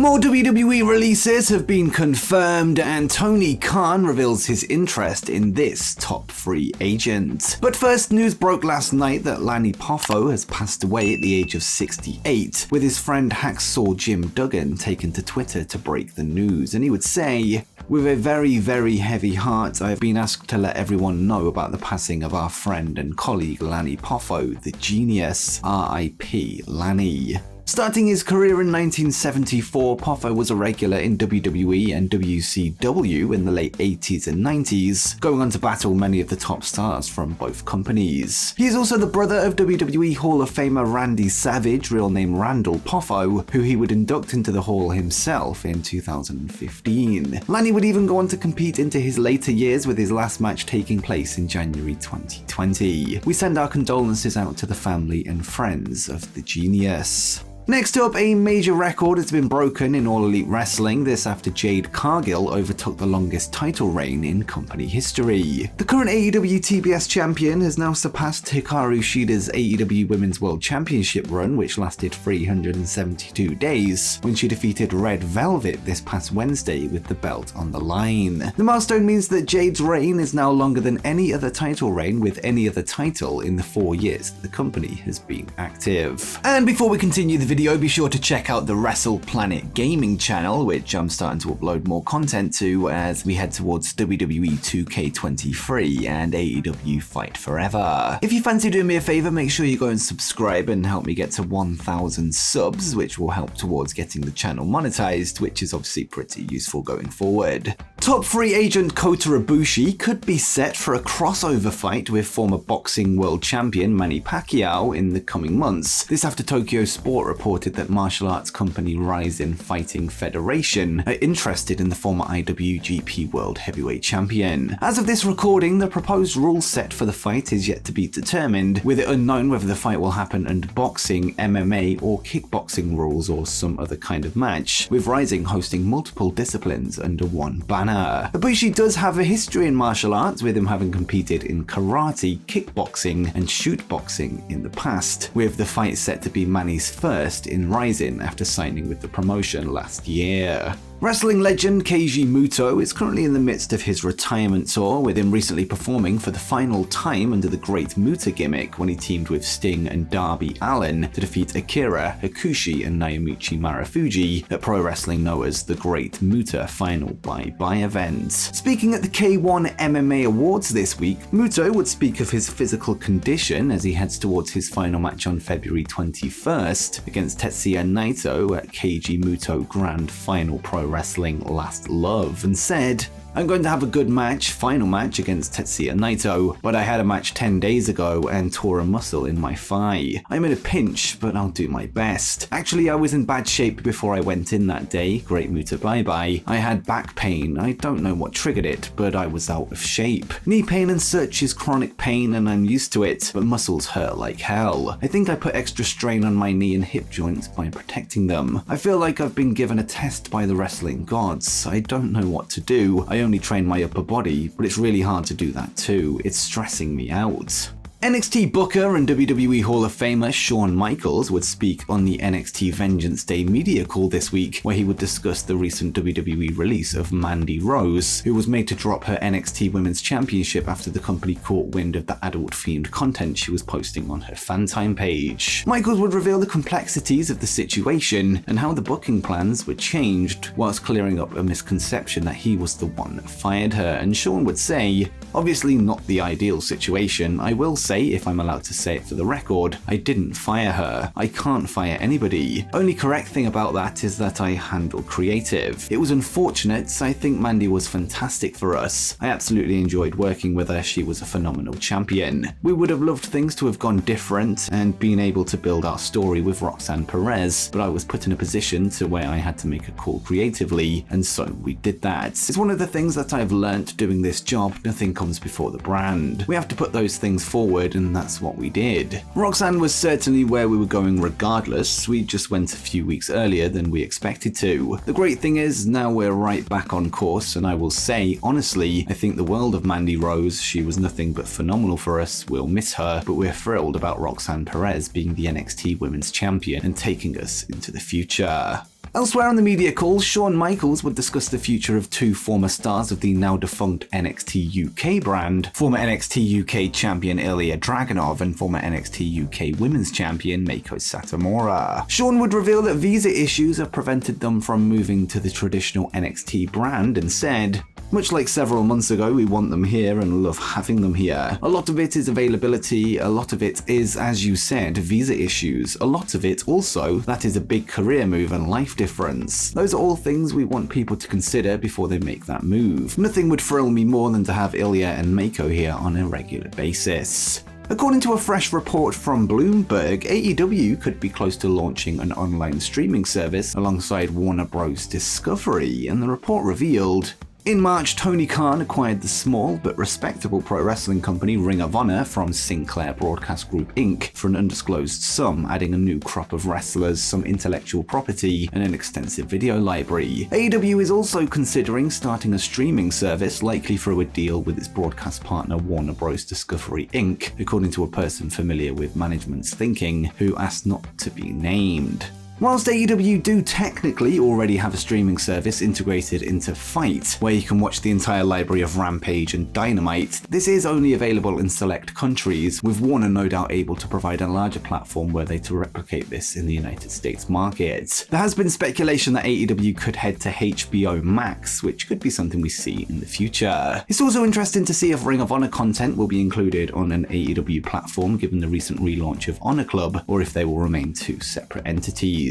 More WWE releases have been confirmed, and Tony Khan reveals his interest in this top free agent. But first, news broke last night that Lanny Poffo has passed away at the age of 68, with his friend Hacksaw Jim Duggan taken to Twitter to break the news. And he would say, "With a very, very heavy heart, I have been asked to let everyone know about the passing of our friend and colleague Lanny Poffo, the genius. R.I.P. Lanny." Starting his career in 1974, Poffo was a regular in WWE and WCW in the late 80s and 90s, going on to battle many of the top stars from both companies. He is also the brother of WWE Hall of Famer Randy Savage, real name Randall Poffo, who he would induct into the Hall himself in 2015. Lanny would even go on to compete into his later years, with his last match taking place in January 2020. We send our condolences out to the family and friends of the genius. Next up, a major record has been broken in All Elite Wrestling, this after Jade Cargill overtook the longest title reign in company history. The current AEW TBS champion has now surpassed Hikaru Shida's AEW Women's World Championship run, which lasted 372 days, when she defeated Red Velvet this past Wednesday with the belt on the line. The milestone means that Jade's reign is now longer than any other title reign with any other title in the 4 years that the company has been active. And before we continue the video, be sure to check out the Wrestle Planet Gaming channel, which I'm starting to upload more content to as we head towards WWE 2K23 and AEW Fight Forever. If you fancy doing me a favor, make sure you go and subscribe and help me get to 1,000 subs, which will help towards getting the channel monetized, which is obviously pretty useful going forward. Top free agent Kota Ibushi could be set for a crossover fight with former boxing world champion Manny Pacquiao in the coming months. This after Tokyo Sport reported that martial arts company Rizin Fighting Federation are interested in the former IWGP World Heavyweight Champion. As of this recording, the proposed rule set for the fight is yet to be determined, with it unknown whether the fight will happen under boxing, MMA, or kickboxing rules or some other kind of match, with Rizin hosting multiple disciplines under one banner. Ibushi does have a history in martial arts, with him having competed in karate, kickboxing, and shoot boxing in the past, with the fight set to be Manny's first in Rizin after signing with the promotion last year. Wrestling legend Keiji Muto is currently in the midst of his retirement tour, with him recently performing for the final time under the Great Muta gimmick when he teamed with Sting and Darby Allin to defeat Akira, Hakushi, and Naomichi Marufuji at pro wrestling known as the Great Muta Final Bye-Bye event. Speaking at the K1 MMA Awards this week, Muto would speak of his physical condition as he heads towards his final match on February 21st against Tetsuya Naito at Keiji Muto Grand Final Pro Wrestling Last Love, and said, "I'm going to have a good match, final match against Tetsuya Naito, but I had a match 10 days ago and tore a muscle in my thigh. I'm in a pinch, but I'll do my best. Actually, I was in bad shape before I went in that day, Great Muta Bye-Bye. I had back pain, I don't know what triggered it, but I was out of shape. Knee pain and such is chronic pain and I'm used to it, but muscles hurt like hell. I think I put extra strain on my knee and hip joints by protecting them. I feel like I've been given a test by the wrestling gods. I don't know what to do. I only train my upper body, but it's really hard to do that too. It's stressing me out." NXT booker and WWE Hall of Famer Shawn Michaels would speak on the NXT Vengeance Day media call this week, where he would discuss the recent WWE release of Mandy Rose, who was made to drop her NXT Women's Championship after the company caught wind of the adult-themed content she was posting on her FanTime page. Michaels would reveal the complexities of the situation and how the booking plans were changed, whilst clearing up a misconception that he was the one that fired her, and Shawn would say, "Obviously not the ideal situation. I will say, if I'm allowed to say it for the record, I didn't fire her. I can't fire anybody. Only correct thing about that is that I handle creative. It was unfortunate. I think Mandy was fantastic for us. I absolutely enjoyed working with her. She was a phenomenal champion. We would have loved things to have gone different and been able to build our story with Roxanne Perez, but I was put in a position to where I had to make a call creatively, and so we did that. It's one of the things that I've learnt doing this job. Nothing comes before the brand. We have to put those things forward, and that's what we did. Roxanne was certainly where we were going regardless. We just went a few weeks earlier than we expected to. The great thing is, now we're right back on course, and I will say, honestly, I think the world of Mandy Rose. She was nothing but phenomenal for us. We'll miss her, but we're thrilled about Roxanne Perez being the NXT Women's Champion and taking us into the future." Elsewhere on the media call, Shawn Michaels would discuss the future of two former stars of the now defunct NXT UK brand, former NXT UK champion Ilya Dragunov and former NXT UK Women's Champion Meiko Satomura. Shawn would reveal that visa issues have prevented them from moving to the traditional NXT brand and said, "Much like several months ago, we want them here and love having them here. A lot of it is availability, a lot of it is, as you said, visa issues. A lot of it also, that is a big career move and life difference. Those are all things we want people to consider before they make that move. Nothing would thrill me more than to have Ilya and Meiko here on a regular basis." According to a fresh report from Bloomberg, AEW could be close to launching an online streaming service alongside Warner Bros. Discovery, and the report revealed, in March, Tony Khan acquired the small but respectable pro wrestling company Ring of Honor from Sinclair Broadcast Group Inc. for an undisclosed sum, adding a new crop of wrestlers, some intellectual property, and an extensive video library. AEW is also considering starting a streaming service, likely through a deal with its broadcast partner Warner Bros. Discovery Inc., according to a person familiar with management's thinking, who asked not to be named. Whilst AEW do technically already have a streaming service integrated into Fight, where you can watch the entire library of Rampage and Dynamite, this is only available in select countries, with Warner no doubt able to provide a larger platform were they to replicate this in the United States market. There has been speculation that AEW could head to HBO Max, which could be something we see in the future. It's also interesting to see if Ring of Honor content will be included on an AEW platform given the recent relaunch of Honor Club, or if they will remain two separate entities.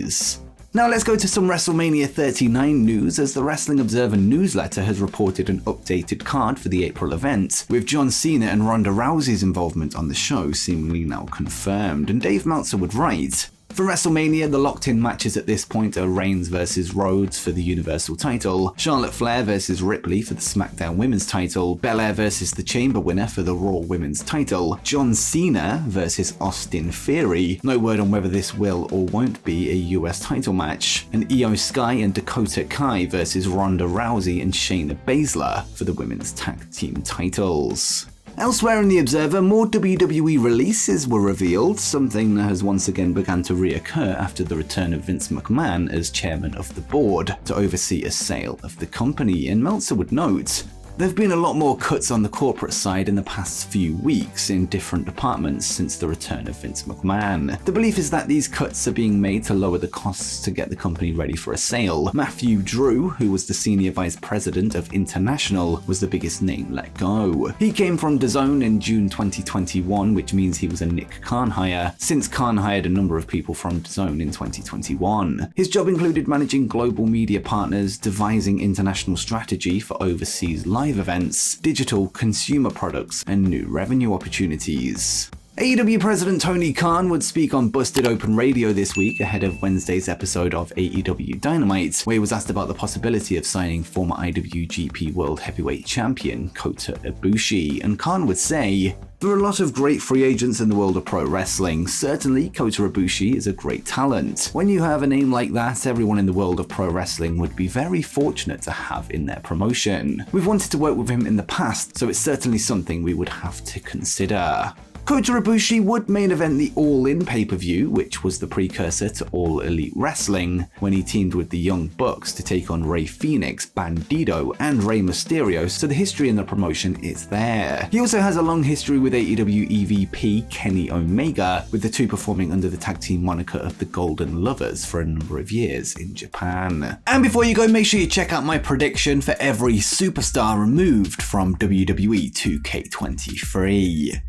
Now let's go to some WrestleMania 39 news, as the Wrestling Observer newsletter has reported an updated card for the April event, with John Cena and Ronda Rousey's involvement on the show seemingly now confirmed, and Dave Meltzer would write, "For WrestleMania, the locked-in matches at this point are Reigns vs. Rhodes for the Universal title, Charlotte Flair vs. Ripley for the SmackDown Women's title, Belair vs. the Chamber winner for the Raw Women's title, John Cena vs. Austin Theory, no word on whether this will or won't be a US title match, and Io Sky and Dakota Kai vs. Ronda Rousey and Shayna Baszler for the Women's Tag Team titles." Elsewhere in the Observer, more WWE releases were revealed, something that has once again begun to reoccur after the return of Vince McMahon as chairman of the board to oversee a sale of the company, and Meltzer would note, "There have been a lot more cuts on the corporate side in the past few weeks in different departments since the return of Vince McMahon. The belief is that these cuts are being made to lower the costs to get the company ready for a sale. Matthew Drew, who was the senior vice president of International, was the biggest name let go. He came from DAZN in June 2021, which means he was a Nick Khan hire, since Khan hired a number of people from DAZN in 2021. His job included managing global media partners, devising international strategy for overseas live events, digital consumer products, and new revenue opportunities." AEW President Tony Khan would speak on Busted Open Radio this week ahead of Wednesday's episode of AEW Dynamite, where he was asked about the possibility of signing former IWGP World Heavyweight Champion Kota Ibushi, and Khan would say, "There are a lot of great free agents in the world of pro wrestling. Certainly, Kota Ibushi is a great talent. When you have a name like that, everyone in the world of pro wrestling would be very fortunate to have in their promotion. We've wanted to work with him in the past, so it's certainly something we would have to consider." Kota Ibushi would main event the All In pay-per-view, which was the precursor to All Elite Wrestling, when he teamed with the Young Bucks to take on Rey Fenix, Bandido, and Rey Mysterio, so the history in the promotion is there. He also has a long history with AEW EVP Kenny Omega, with the two performing under the tag team moniker of the Golden Lovers for a number of years in Japan. And before you go, make sure you check out my prediction for every superstar removed from WWE 2K23.